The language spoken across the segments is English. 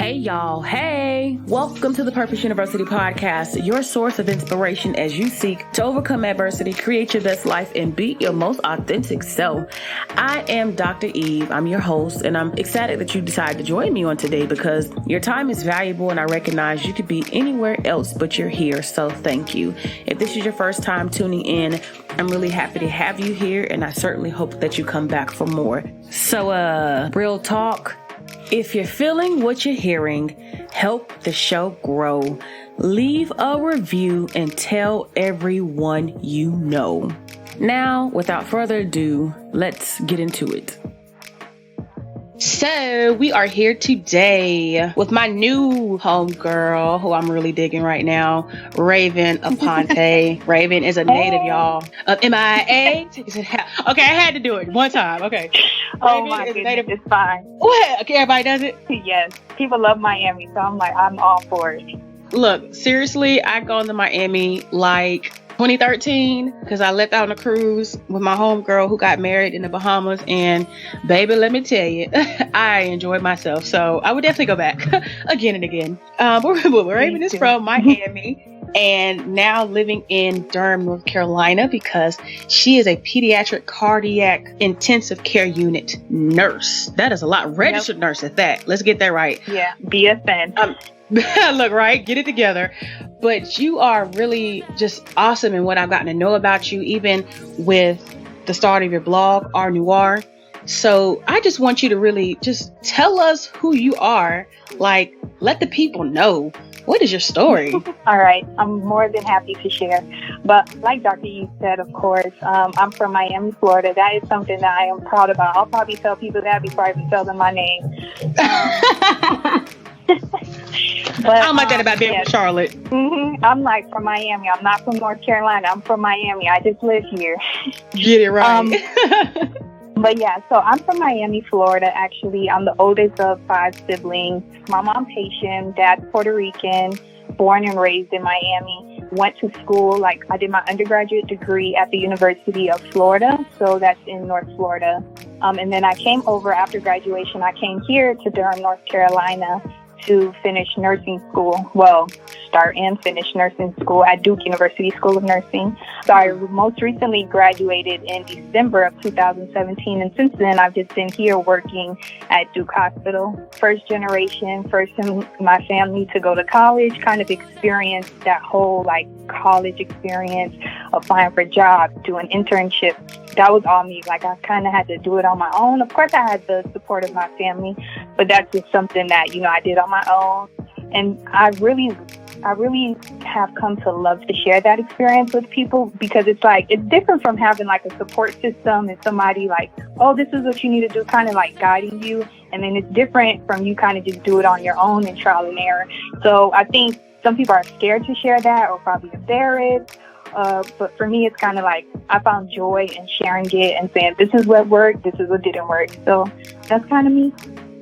Hey y'all, hey! Welcome to the Purpose University podcast, your source of inspiration as you seek to overcome adversity, create your best life, and be your most authentic self. I am Dr. Eve, I'm your host, and I'm excited that you decided to join me on today because your time is valuable and I recognize you could be anywhere else but you're here, so thank you. If this is your first time tuning in, I'm really happy to have you here and I certainly hope that you come back for more. So, real talk. If you're feeling what you're hearing, help the show grow. Leave a review and tell everyone you know. Now, without further ado, let's get into it. So we are here today with my new homegirl, who I'm really digging right now, Ravenne Aponte. Ravenne is a native, y'all, of MIA. Okay, I had to do it one time. Okay. Oh my goodness, it's fine. What? Okay, everybody does it? Yes. People love Miami, so I'm all for it. Look, seriously, I gone to Miami like 2013 because I left out on a cruise with my homegirl who got married in the Bahamas, and baby, let me tell you, I enjoyed myself. So I would definitely go back again and again. But Ravenne is from Miami and now living in Durham, North Carolina because she is a pediatric cardiac intensive care unit nurse. That is a lot. Registered nurse at that. Let's get that right. Yeah, BSN. Look, right, get it together. But you are really just awesome in what I've gotten to know about you, even with the start of your blog, Art Noir. So I just want you to really just tell us who you are. Like, let the people know. What is your story? All right. I'm more than happy to share. But like Dr. Eve said, of course, I'm from Miami, Florida. That is something that I am proud about. I'll probably tell people that before I even tell them my name. But I don't like that about being from Charlotte. Mm-hmm. I'm like from Miami. I'm not from North Carolina. I'm from Miami. I just live here. Get it right. But yeah, so I'm from Miami, Florida, actually. I'm the oldest of 5 siblings. My mom's Haitian, dad's Puerto Rican, born and raised in Miami. Went to school, I did my undergraduate degree at the University of Florida, so that's in North Florida. And then I came over after graduation. I came here to Durham, North Carolina to finish nursing school. Well, start and finish nursing school at Duke University School of Nursing. So I most recently graduated in December of 2017. And since then, I've just been here working at Duke Hospital. First generation, first in my family to go to college, kind of experience that whole college experience, applying for jobs, doing internships. That was all me. I kind of had to do it on my own. Of course, I had the support of my family, but that's just something that, I did on my own. And I really have come to love to share that experience with people because it's different from having a support system and somebody oh, this is what you need to do, kind of guiding you. And then it's different from you kind of just do it on your own and trial and error. So I think some people are scared to share that or probably embarrassed. But for me, it's kind of I found joy in sharing it and saying, this is what worked, this is what didn't work. So that's kind of me.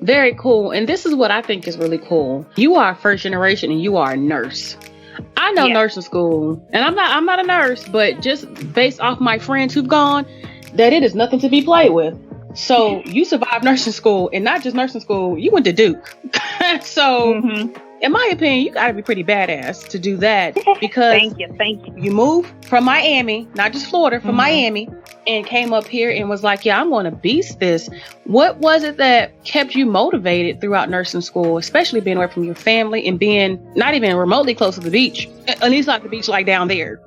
Very cool. And this is what I think is really cool. You are first generation and you are a nurse. I know nursing school, and I'm not a nurse, but just based off my friends who've gone, that it is nothing to be played with. So you survived nursing school, and not just nursing school, you went to Duke. So in my opinion, you got to be pretty badass to do that because Thank you. You moved from Miami, not just Florida, from Miami, and came up here and was like, yeah, I'm going to beast this. What was it that kept you motivated throughout nursing school, especially being away from your family and being not even remotely close to the beach, at least not the beach down there?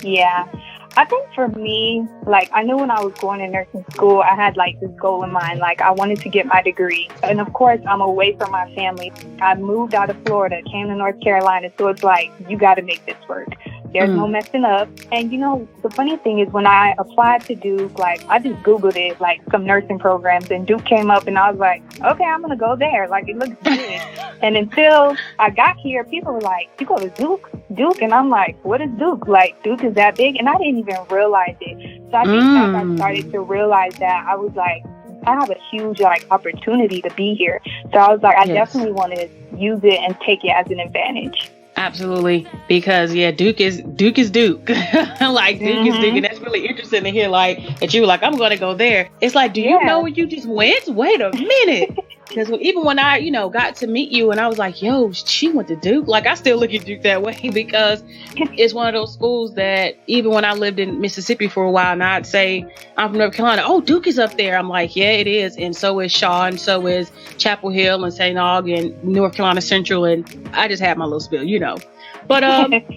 Yeah. I think for me, I knew when I was going to nursing school, I had this goal in mind. I wanted to get my degree. And of course, I'm away from my family. I moved out of Florida, came to North Carolina. So it's you got to make this work. There's no messing up. And the funny thing is when I applied to Duke, I just Googled it, some nursing programs, and Duke came up and I was like, okay, I'm going to go there. It looks good. And until I got here, people were like, you go to Duke? And I'm like, what is Duke? Duke is that big? And I didn't even realize it. So I think as I started to realize that, I was like, I have a huge opportunity to be here. So I was like, I definitely want to use it and take it as an advantage. Absolutely, because Duke is Duke. Duke is Duke, and that's really interesting to hear. That you were I'm going to go there. It's do you know where you just went? Wait a minute. Because even when I, got to meet you and I was like, yo, she went to Duke. Like, I still look at Duke that way because it's one of those schools that even when I lived in Mississippi for a while and I'd say I'm from North Carolina, oh, Duke is up there. I'm like, yeah, it is. And so is Shaw, and so is Chapel Hill and St. Aug and North Carolina Central. And I just had my little spill, But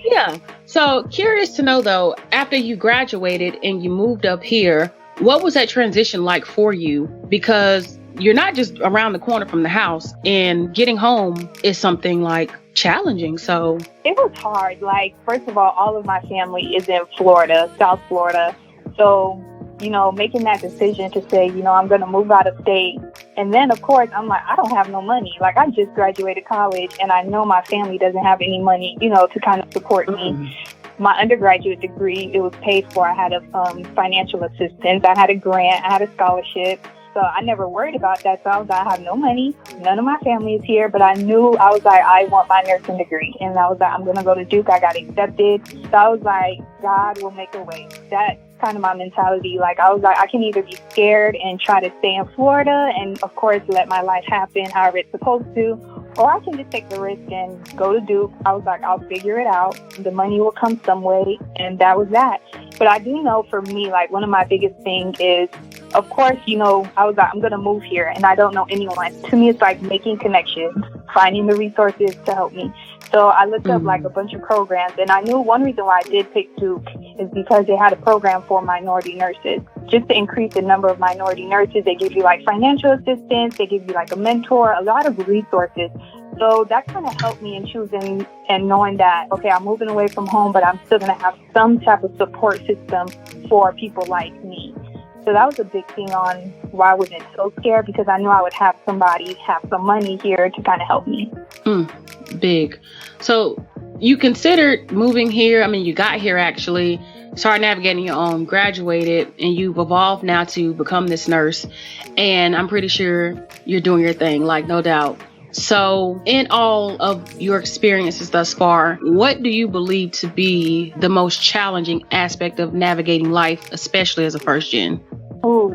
yeah. So curious to know, though, after you graduated and you moved up here, what was that transition like for you? Because you're not just around the corner from the house, and getting home is something like challenging. So it was hard. Like, first of all of my family is in Florida, South Florida. So, making that decision to say, I'm going to move out of state. And then, of course, I'm like, I don't have no money. Like, I just graduated college and I know my family doesn't have any money, to kind of support me. My undergraduate degree, it was paid for. I had a financial assistance. I had a grant. I had a scholarship. So I never worried about that. So I was like, I have no money. None of my family is here. But I knew, I was like, I want my nursing degree. And I was like, I'm going to go to Duke. I got accepted. So I was like, God will make a way. That's kind of my mentality. Like, I was like, I can either be scared and try to stay in Florida and, of course, let my life happen however it's supposed to. Or I can just take the risk and go to Duke. I was like, I'll figure it out. The money will come some way. And that was that. But I do know for me, like, one of my biggest things is, of course, I was like, I'm going to move here and I don't know anyone. To me, it's like making connections, finding the resources to help me. So I looked up like a bunch of programs, and I knew one reason why I did pick Duke is because they had a program for minority nurses. Just to increase the number of minority nurses, they give you like financial assistance, they give you like a mentor, a lot of resources. So that kind of helped me in choosing and knowing that, okay, I'm moving away from home, but I'm still going to have some type of support system for people like me. So that was a big thing on why I wasn't so scared, because I knew I would have somebody have some money here to kind of help me. Big. So you considered moving here. I mean, you got here actually, started navigating your own, graduated, and you've evolved now to become this nurse. And I'm pretty sure you're doing your thing, like, no doubt. So in all of your experiences thus far, what do you believe to be the most challenging aspect of navigating life, especially as a first gen? Oh,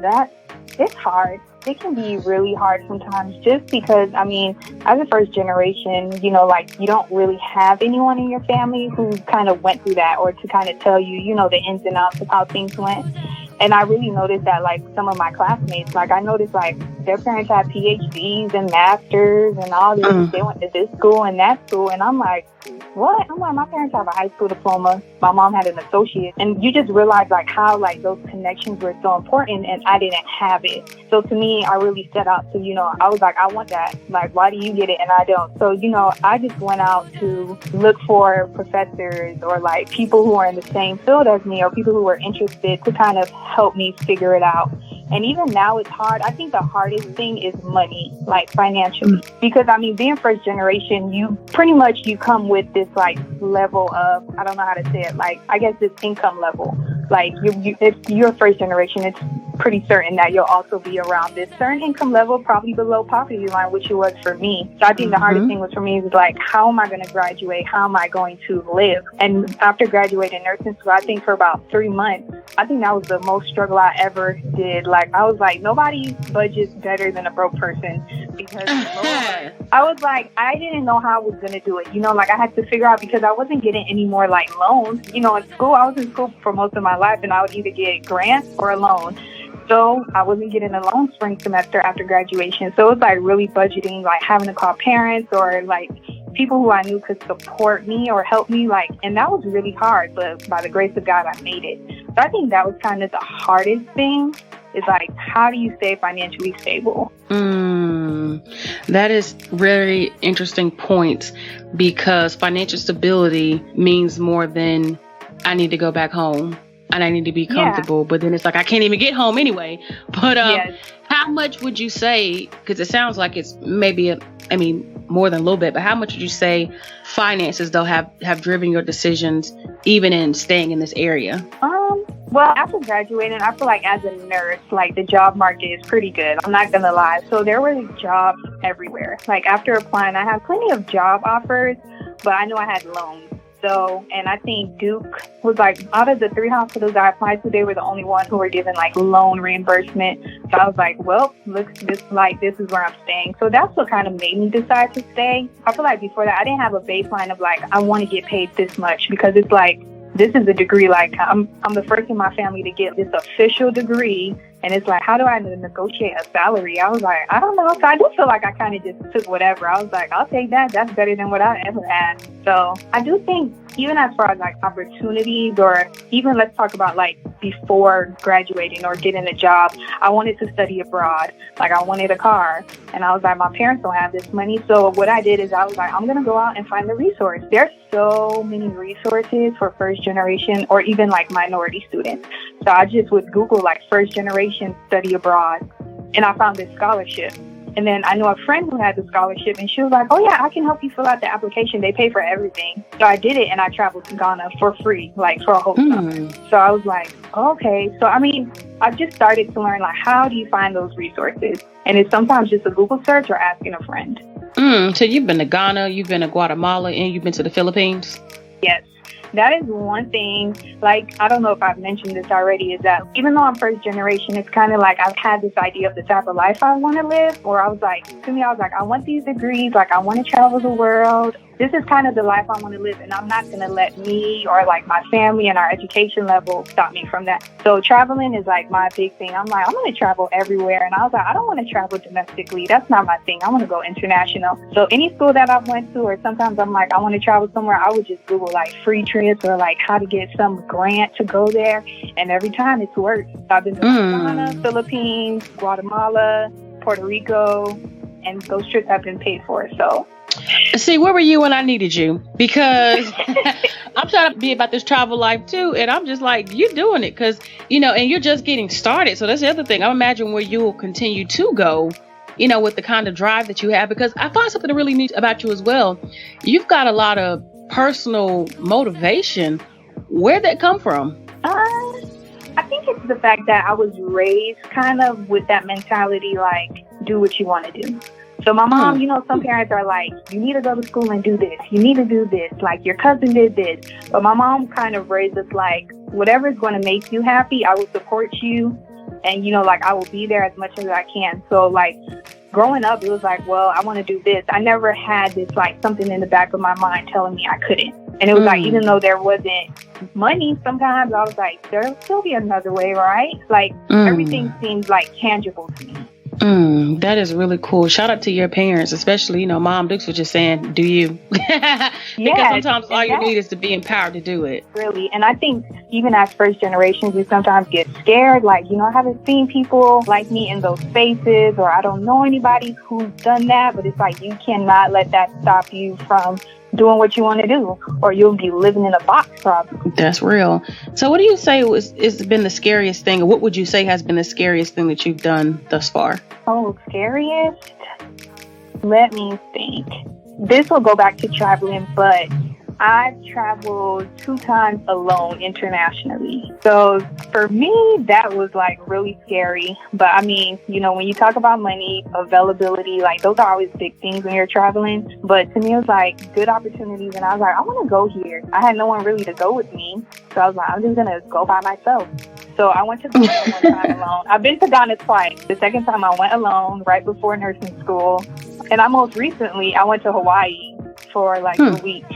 it's hard. It can be really hard sometimes, just because, I mean, as a first generation, you don't really have anyone in your family who kind of went through that, or to kind of tell you, the ins and outs of how things went. And I really noticed that, like, some of my classmates, like, I noticed, like, their parents had PhDs and masters and all this. They went to this school and that school. And I'm like, what? I'm like, my parents have a high school diploma. My mom had an associate. And you just realize, like, how, like, those connections were so important, and I didn't have it. So to me, I really set out to, I was like, I want that. Like, why do you get it and I don't? So, I just went out to look for professors or, like, people who are in the same field as me, or people who were interested to kind of help me figure it out. And even now it's hard. I think the hardest thing is money, like financially. Because, I mean, being first generation, you come with this, like, level of, I don't know how to say it, like, I guess this income level. Like, if you're first generation, it's pretty certain that you'll also be around this certain income level, probably below poverty line, which it was for me. So I think the hardest thing was for me was, like, how am I going to graduate? How am I going to live? And after graduating nursing school, I think for about 3 months, I think that was the most struggle I ever did. Like, I was like, nobody budgets better than a broke person, because Lord, I was like, I didn't know how I was going to do it. Like, I had to figure out, because I wasn't getting any more, like, loans. In school, I was in school for most of my life, and I would either get grants or a loan. So I wasn't getting a loan spring semester after graduation. So it was like really budgeting, like having to call parents or like people who I knew could support me or help me. Like, and that was really hard, but by the grace of God, I made it. So I think that was kind of the hardest thing, is like, how do you stay financially stable? That is very interesting point, because financial stability means more than I need to go back home and I need to be comfortable. But then it's like, I can't even get home anyway. But how much would you say, because it sounds like it's maybe more than a little bit, but how much would you say finances though have driven your decisions even in staying in this area? Well, after graduating, I feel like as a nurse, like the job market is pretty good. I'm not going to lie. So there were jobs everywhere. Like after applying, I had plenty of job offers, but I knew I had loans. So, and I think Duke was like, out of the 3 hospitals I applied to, they were the only one who were given like loan reimbursement. So I was like, well, looks this is where I'm staying. So that's what kind of made me decide to stay. I feel like before that, I didn't have a baseline of like, I want to get paid this much, because it's like, this is a degree, like I'm the first in my family to get this official degree. And it's like, how do I negotiate a salary? I was like, I don't know. So I do feel like I kind of just took whatever. I was like, I'll take that. That's better than what I ever had. So I do think, even as far as like opportunities, or even let's talk about like before graduating or getting a job, I wanted to study abroad. Like I wanted a car. And I was like, my parents don't have this money. So what I did is I was like, I'm going to go out and find the resource. There's so many resources for first generation or even like minority students. So I just would Google like first generation study abroad, and I found this scholarship. And then I know a friend who had the scholarship, and she was like, oh yeah, I can help you fill out the application. They pay for everything. So I did it, and I traveled to Ghana for free, like for a whole summer. So I was like, okay. So I mean, I just started to learn like, how do you find those resources? And it's sometimes just a Google search or asking a friend. So you've been to Ghana, you've been to Guatemala, and you've been to the Philippines? Yes. That is one thing, like, I don't know if I've mentioned this already, is that even though I'm first generation, it's kind of like I've had this idea of the type of life I want to live, or I was like, I want these degrees, like, I want to travel the world. This is kind of the life I want to live, and I'm not going to let me or like my family and our education level stop me from that. So traveling is like my big thing. I'm like, I'm going to travel everywhere. And I was like, I don't want to travel domestically. That's not my thing. I want to go international. So any school that I went to, or sometimes I'm like, I want to travel somewhere, I would just Google like free trips or like how to get some grant to go there. And every time it's worked. So I've been to Ghana, Philippines, Guatemala, Puerto Rico, and those trips have been paid for. So. See, where were you when I needed you? Because I'm trying to be about this travel life too. And I'm just like, you're doing it because, and you're just getting started. So that's the other thing. I imagine where you will continue to go, with the kind of drive that you have, because I find something really neat about you as well. You've got a lot of personal motivation. Where'd that come from? I think it's the fact that I was raised kind of with that mentality, like, do what you want to do. So my mom, some parents are like, you need to go to school and do this. You need to do this. Like, your cousin did this. But my mom kind of raised us like, whatever is going to make you happy, I will support you. And, like, I will be there as much as I can. So, like, growing up, it was like, well, I want to do this. I never had this, like, something in the back of my mind telling me I couldn't. And it was like, even though there wasn't money, sometimes I was like, there'll still be another way, right? Like, everything seems, like, tangible to me. That is really cool. Shout out to your parents, especially, Mom Dukes was just saying, do you? Because sometimes all you need is to be empowered to do it. Really. And I think even as first generations, we sometimes get scared. Like, I haven't seen people like me in those spaces, or I don't know anybody who's done that. But it's like, you cannot let that stop you from doing what you want to do, or you'll be living in a box probably. That's real. So what do you say has been the scariest thing, or what would you say has been the scariest thing that you've done thus far? Oh, scariest? Let me think. This will go back to traveling, but I've traveled 2 times alone internationally. So for me, that was like really scary. But I mean, when you talk about money, availability, like those are always big things when you're traveling. But to me, it was like good opportunities. And I was like, I want to go here. I had no one really to go with me. So I was like, I'm just going to go by myself. So I went to Ghana one time alone. I've been to Ghana twice. The second time I went alone right before nursing school. And most recently, I went to Hawaii for like a week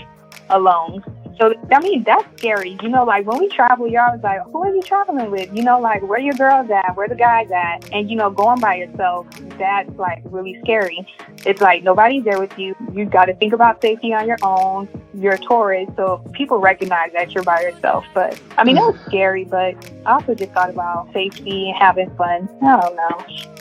alone. So, I mean, that's scary. Like when we travel, you're always like, who are you traveling with? Like where your girls at? Where the guys at? And, going by yourself, that's like really scary. It's like nobody's there with you. You got to think about safety on your own. You're a tourist, so people recognize that you're by yourself. But I mean, it was scary, but I also just thought about safety and having fun. I don't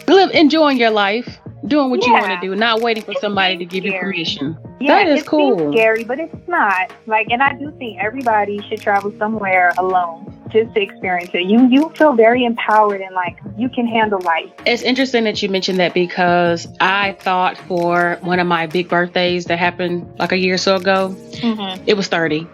know. Enjoying your life. Doing what you want to do, not waiting for somebody to give you permission. Yeah, that is cool. It's scary, but it's not. Like, and I do think everybody should travel somewhere alone just to experience it. You feel very empowered and like you can handle life. It's interesting that you mentioned that because I thought for one of my big birthdays that happened like a year or so ago, it was 30.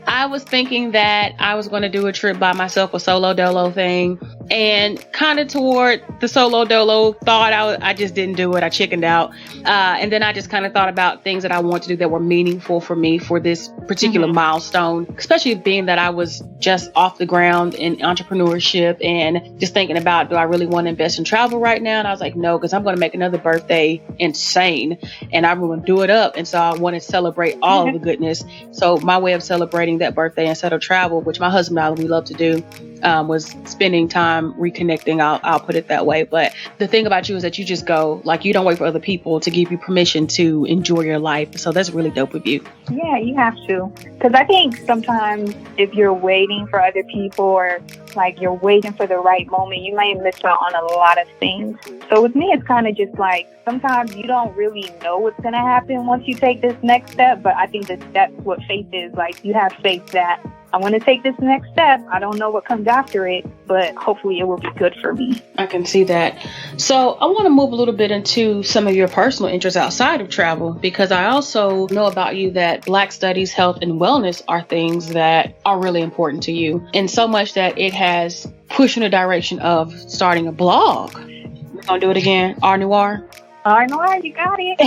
I was thinking that I was going to do a trip by myself, a solo dolo thing, and kind of toward the solo dolo thought I just didn't do it. I chickened out. And then I just kind of thought about things that I want to do that were meaningful for me for this particular milestone, especially being that I was just off the ground in entrepreneurship and just thinking about, do I really want to invest in travel right now? And I was like, no, because I'm going to make another birthday insane and I'm going to do it up. And so I want to celebrate all of the goodness. So my way of celebrating that birthday instead of travel, which my husband and I, we love to do, was spending time reconnecting. I'll put it that way. But the thing about you is that you just go, like, you don't wait for other people to give you permission to enjoy your life. So that's really dope of you. Yeah, you have to. Because I think sometimes if you're waiting for other people or like you're waiting for the right moment, you might miss out on a lot of things. So with me, it's kind of just like sometimes you don't really know what's going to happen once you take this next step. But I think that's what faith is. Like, you have faith that I'm going to take this next step. I don't know what comes after it, but hopefully it will be good for me. I can see that. So I want to move a little bit into some of your personal interests outside of travel, because I also know about you that Black studies, health, and wellness are things that are really important to you. And so much that it has pushed in the direction of starting a blog. We're going to do it again. Art Noir. Art Noir, you got it.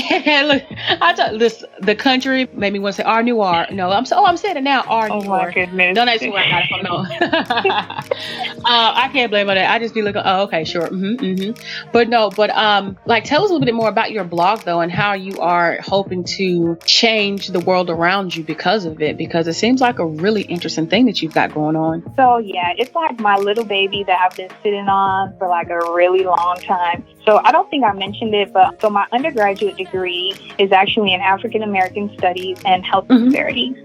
Look, I thought this, the country made me want to say Art Noir. No, I'm saying it now. Art Noir. Oh my goodness. Don't ask me where I got it from. No. I can't blame on that. I just be looking. Oh, okay, sure. But like, tell us a little bit more about your blog though, and how you are hoping to change the world around you because of it. Because it seems like a really interesting thing that you've got going on. So yeah, it's like my little baby that I've been sitting on for like a really long time. So I don't think I mentioned it, but so my undergraduate degree is actually in African American Studies and Health Disparities.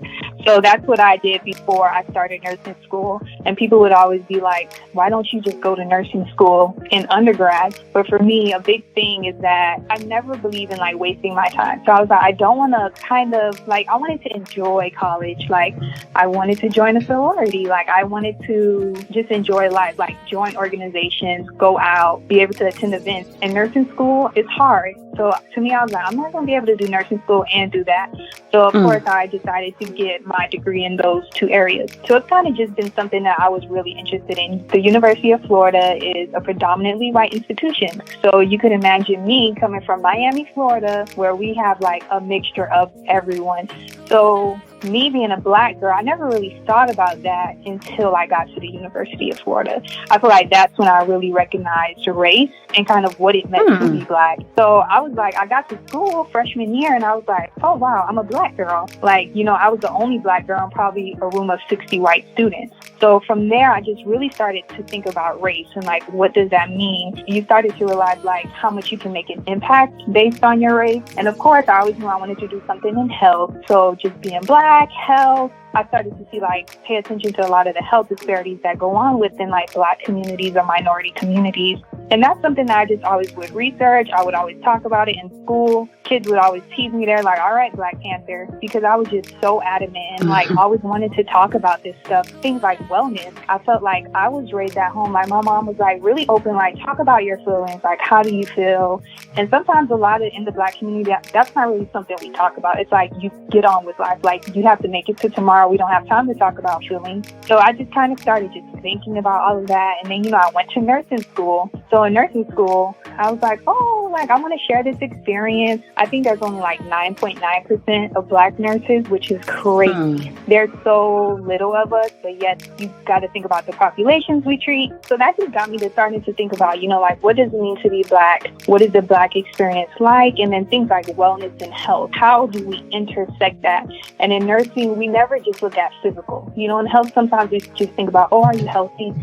So that's what I did before I started nursing school. And people would always be like, why don't you just go to nursing school in undergrad? But for me, a big thing is that I never believe in like wasting my time. So I was like, I don't want to I wanted to enjoy college. Like, I wanted to join a sorority. Like, I wanted to just enjoy life, like join organizations, go out, be able to attend events. And nursing school is hard. So to me, I was like, I'm not going to be able to do nursing school and do that. So of course, I decided to get my degree in those two areas. So it's kind of just been something that I was really interested in. The University of Florida is a predominantly white institution. So you could imagine me coming from Miami, Florida, where we have like a mixture of everyone. So me being a Black girl, I never really thought about that until I got to the University of Florida. I feel like that's when I really recognized race and kind of what it meant to be Black. So I was like, I got to school freshman year and I was like, oh wow, I'm a Black girl. Like, you know, I was the only Black girl in probably a room of 60 white students. So from there, I just really started to think about race and like, what does that mean? You started to realize like how much you can make an impact based on your race. And of course, I always knew I wanted to do something in health. So just being Black, health, I started to see pay attention to a lot of the health disparities that go on within Black communities or minority communities. And that's something that I just always would research. I would always talk about it in school. Kids would always tease me. They're like, all right, Black Panther, because I was just so adamant and always wanted to talk about this stuff. Things like wellness. I felt like I was raised at home. My mom was really open, talk about your feelings. How do you feel? And sometimes a lot in the Black community, that's not really something we talk about. It's you get on with life. You have to make it to tomorrow. We don't have time to talk about feelings. So I just kind of started just thinking about all of that. And then, I went to nursing school. So in nursing school, I was like, I want to share this experience. I think there's only 9.9% of Black nurses, which is crazy. There's so little of us, but yet you've got to think about the populations we treat. So that just got me to starting to think about, what does it mean to be Black? What is the Black experience like? And then things like wellness and health. How do we intersect that? And in nursing, we never just look at physical. In health, sometimes we just think about, are you healthy?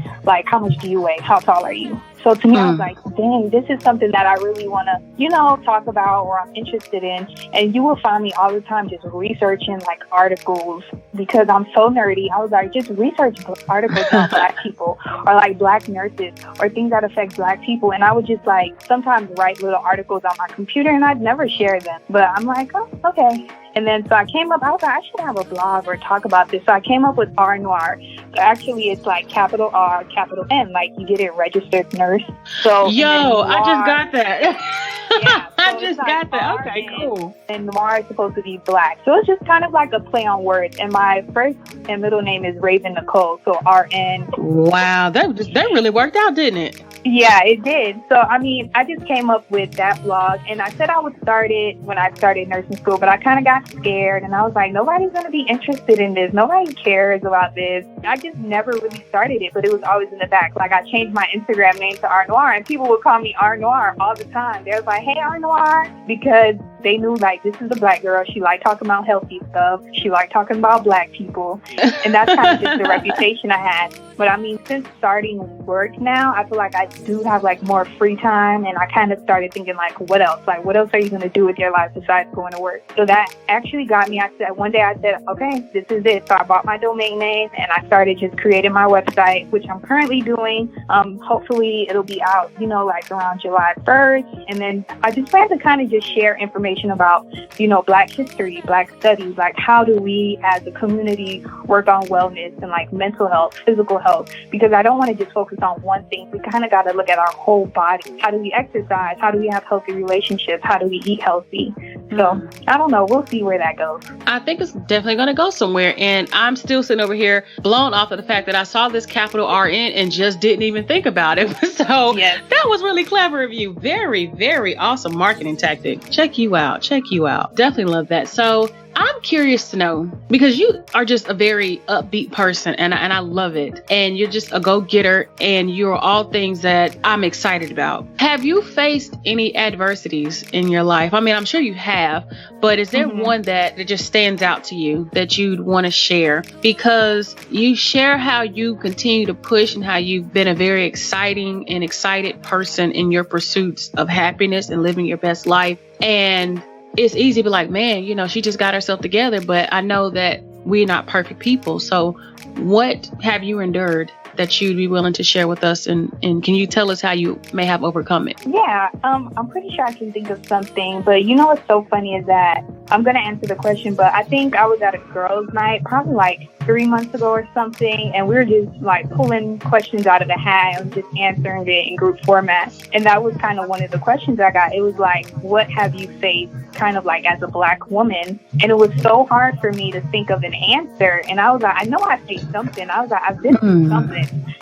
How much do you weigh? How tall are you? So to me, I was like, dang, this is something that I really want to, talk about or I'm interested in. And you will find me all the time just researching articles because I'm so nerdy. I was like, just research articles on Black people or Black nurses or things that affect Black people. And I would just sometimes write little articles on my computer and I'd never share them. But I'm like, oh, okay. And then so I came up, I was like, I should have a blog or talk about this. So I came up with R Noir. So actually it's like capital R, capital N, like you get it registered nurse. So yo, I just got that. Yeah, so I just got that. Okay, R-N, cool. And Noir is supposed to be black. So it's just kind of like a play on words. And my first and middle name is Ravenne Nicole. So RN. Wow, that really worked out, didn't it? Yeah, it did. So, I mean, I just came up with that blog, and I said I would start it when I started nursing school, but I kind of got scared, and I was like, nobody's going to be interested in this. Nobody cares about this. I just never really started it, but it was always in the back. Like, I changed my Instagram name to R Noir, and people would call me R Noir all the time. They was like, hey, R Noir, because they knew, like, this is a black girl. She liked talking about healthy stuff. She liked talking about black people, and that's kind of just the reputation I had. But, I mean, since starting work now, I feel like I do have like more free time, and I kind of started thinking like, what else? Like, what else are you going to do with your life besides going to work? So that actually got me. One day I said, okay, this is it. So I bought my domain name and I started just creating my website, which I'm currently doing. Hopefully it'll be out, like around July 1st. And then I just plan to kind of just share information about, Black history, Black studies, like how do we as a community work on wellness and like mental health, physical health, because I don't want to just focus on one thing. We kind of got to look at our whole body. How do we exercise? How do we have healthy relationships? How do we eat healthy? So I don't know. We'll see where that goes. I think it's definitely going to go somewhere. And I'm still sitting over here blown off of the fact that I saw this capital RN and just didn't even think about it. So yes. That was really clever of you. Very, very awesome marketing tactic. Check you out. Definitely love that. So I'm curious to know, because you are just a very upbeat person and I love it. And you're just a go-getter and you're all things that I'm excited about. Have you faced any adversities in your life? I mean, I'm sure you have, but is there one that just stands out to you that you'd want to share? Because you share how you continue to push and how you've been a very exciting and excited person in your pursuits of happiness and living your best life. And it's easy to be like, man, she just got herself together. But I know that we're not perfect people. So what have you endured that you'd be willing to share with us? And can you tell us how you may have overcome it? Yeah, I'm pretty sure I can think of something. But what's so funny is that I'm going to answer the question, but I think I was at a girls' night probably like 3 months ago or something. And we were just like pulling questions out of the hat and just answering it in group format. And that was kind of one of the questions I got. It was like, what have you faced kind of like as a Black woman? And it was so hard for me to think of an answer. And I was like, I know I faced something. I was like, I've been through something.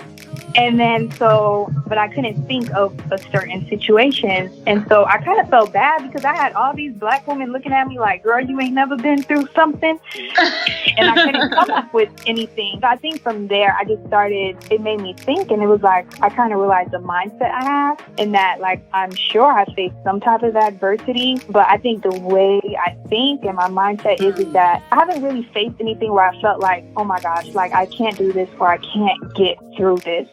And then but I couldn't think of a certain situation. And so I kind of felt bad because I had all these Black women looking at me like, girl, you ain't never been through something. And I couldn't come up with anything. So I think from there, it made me think. And it was like, I kind of realized the mindset I have and that like, I'm sure I faced some type of adversity, but I think the way I think and my mindset is that I haven't really faced anything where I felt like, oh my gosh, like I can't do this or I can't get through this.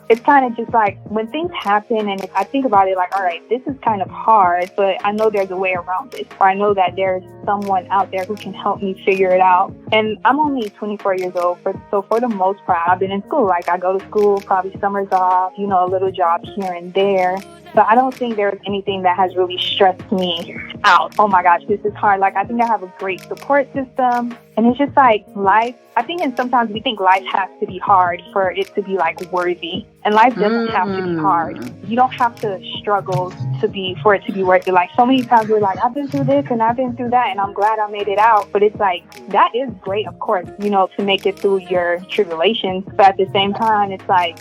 It's kind of just like when things happen and I think about it like, all right, this is kind of hard, but I know there's a way around this. Or I know that there's someone out there who can help me figure it out. And I'm only 24 years old. So for the most part, I've been in school. Like I go to school, probably summers off, a little job here and there. So I don't think there's anything that has really stressed me out. Oh my gosh, this is hard. Like I think I have a great support system. And it's just like life. I think and sometimes we think life has to be hard for it to be like worthy. And life doesn't have to be hard. You don't have to struggle for it to be worth it. Like so many times we're like, I've been through this and I've been through that and I'm glad I made it out. But it's like, that is great, of course, to make it through your tribulations. But at the same time, it's like,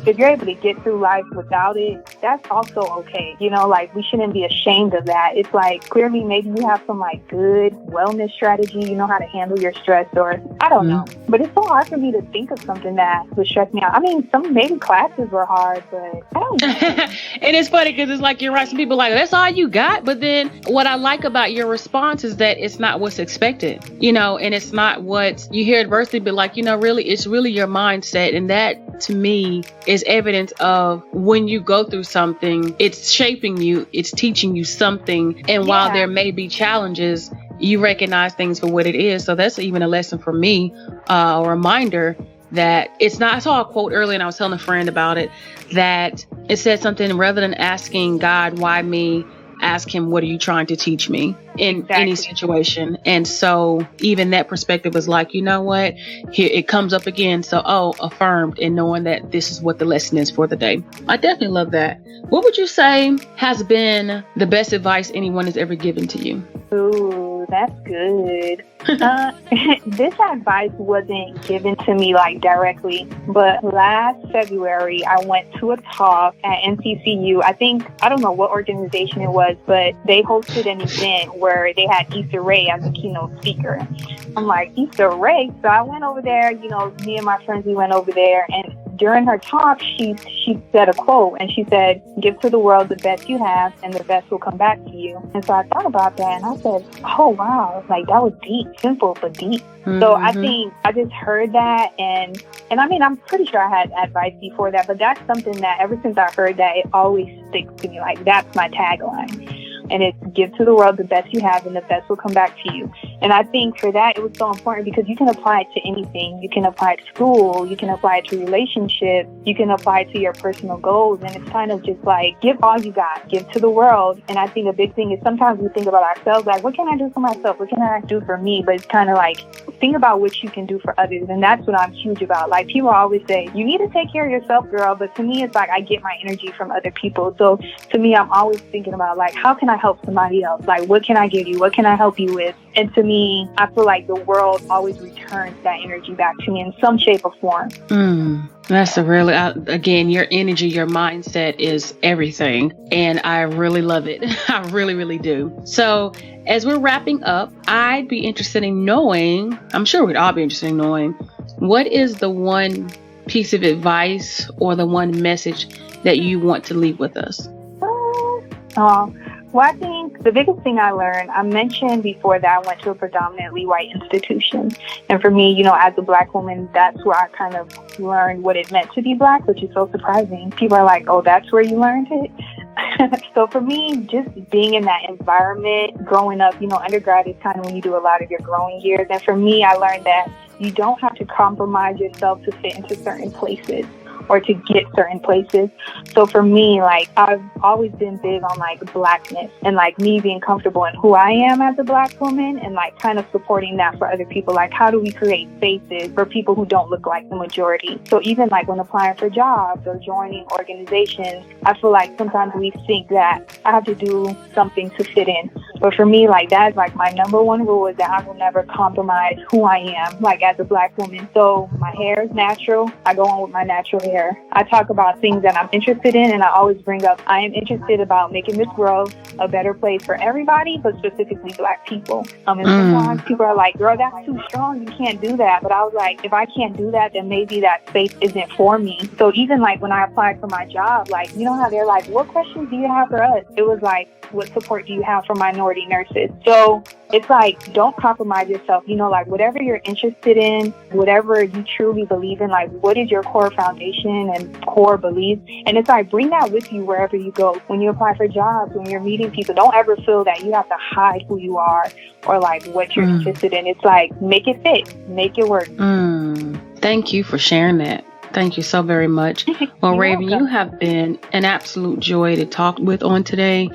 if you're able to get through life without it, that's also okay. Like we shouldn't be ashamed of that. It's like clearly maybe you have some like good wellness strategy. You know how to handle your stress or I don't know. But it's so hard for me to think of something that would stress me out. I mean, maybe classes were hard, but I don't know. And it's funny because it's like you're right. Some people are like, that's all you got. But then what I like about your response is that it's not what's expected, and it's not what you hear adversity, but like, really, it's really your mindset. And that to me is evidence of when you go through something, it's shaping you, it's teaching you something. And while there may be challenges, you recognize things for what it is. So that's even a lesson for me, a reminder that it's not. I saw a quote earlier and I was telling a friend about it, that it said something rather than asking God, why me? ask him, what are you trying to teach me in any situation? And so even that perspective was like, you know what, here it comes up again. So, affirmed, and knowing that this is what the lesson is for the day. I definitely love that. What would you say has been the best advice anyone has ever given to you? Ooh, that's good. This advice wasn't given to me like directly, but last February I went to a talk at NCCU. I don't know what organization it was, but they hosted an event where they had Issa Rae as a keynote speaker. I'm like, Issa Rae? So I went over there, me and my friends, we went over there, and during her talk, she said a quote, and she said, give to the world the best you have, and the best will come back to you. And so I thought about that, and I said, oh, wow, like that was deep, simple, but deep. Mm-hmm. So I think I just heard that, and I mean, I'm pretty sure I had advice before that, but that's something that ever since I heard that, it always sticks to me. Like, that's my tagline. And it's give to the world the best you have, and the best will come back to you. And I think for that, it was so important because you can apply it to anything. You can apply it to school. You can apply it to relationships. You can apply it to your personal goals. And it's kind of just like, give all you got, give to the world. And I think a big thing is sometimes we think about ourselves, like, what can I do for myself? What can I do for me? But it's kind of like, think about what you can do for others. And that's what I'm huge about. Like, people always say, you need to take care of yourself, girl. But to me, it's like, I get my energy from other people. So to me, I'm always thinking about, like, how can I help somebody else? Like, what can I give you? What can I help you with? And to me, I feel like the world always returns that energy back to me in some shape or form. That's again, your energy, your mindset is everything. And I really love it. I really, really do. So as we're wrapping up, I'd be interested in knowing, I'm sure we'd all be interested in knowing, what is the one piece of advice or the one message that you want to leave with us? Well, I think the biggest thing I learned, I mentioned before that I went to a predominantly white institution. And for me, as a Black woman, that's where I kind of learned what it meant to be Black, which is so surprising. People are like, oh, that's where you learned it? So for me, just being in that environment, growing up, undergrad is kind of when you do a lot of your growing years. And for me, I learned that you don't have to compromise yourself to fit into certain places or to get certain places. So for me, like, I've always been big on like Blackness and like me being comfortable in who I am as a Black woman and like kind of supporting that for other people. Like, how do we create spaces for people who don't look like the majority? So even like when applying for jobs or joining organizations, I feel like sometimes we think that I have to do something to fit in. But for me, like, that's like my number one rule is that I will never compromise who I am, like, as a Black woman. So my hair is natural. I go on with my natural hair. I talk about things that I'm interested in, and I always bring up, I am interested about making this world a better place for everybody, but specifically Black people. And sometimes people are like, girl, that's too strong. You can't do that. But I was like, if I can't do that, then maybe that space isn't for me. So even like when I applied for my job, like, you know how they're like, what questions do you have for us? It was like, what support do you have for minority nurses? So it's like, don't compromise yourself. Like, whatever you're interested in, whatever you truly believe in, like, what is your core foundation and core beliefs? And it's like, bring that with you wherever you go. When you apply for jobs, when you're meeting people, don't ever feel that you have to hide who you are or like what you're interested in. It's like, make it fit, make it work. Thank you for sharing that. Thank you so very much. Well, Ravenne, you have been an absolute joy to talk with on today.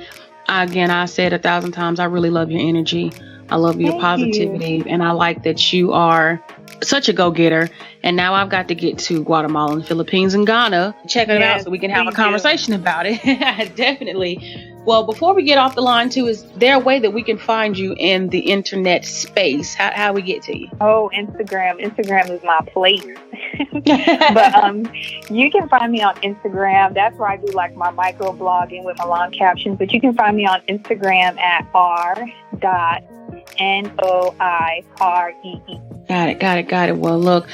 Again, I said 1,000 times, I really love your energy. I love your positivity. And I like that you are such a go-getter. And now I've got to get to Guatemala and Philippines and Ghana. Check it out so we can have a conversation about it. Definitely. Well, before we get off the line too, is there a way that we can find you in the internet space? How we get to you? Oh, Instagram. Instagram is my place. But you can find me on Instagram. That's where I do like my micro blogging with my long captions. But you can find me on Instagram at r.noiree. Got it. Well, look,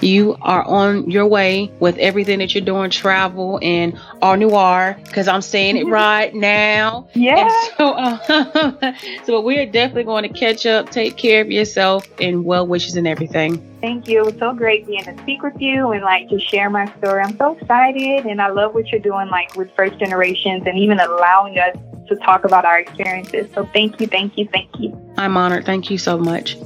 you are on your way with everything that you're doing, travel and art noir, because I'm saying it right now. Yeah. And so we're definitely going to catch up. Take care of yourself and well wishes and everything. Thank you. It was so great being to speak with you and like to share my story. I'm so excited, and I love what you're doing like with first generations and even allowing us to talk about our experiences. So thank you. I'm honored. Thank you so much.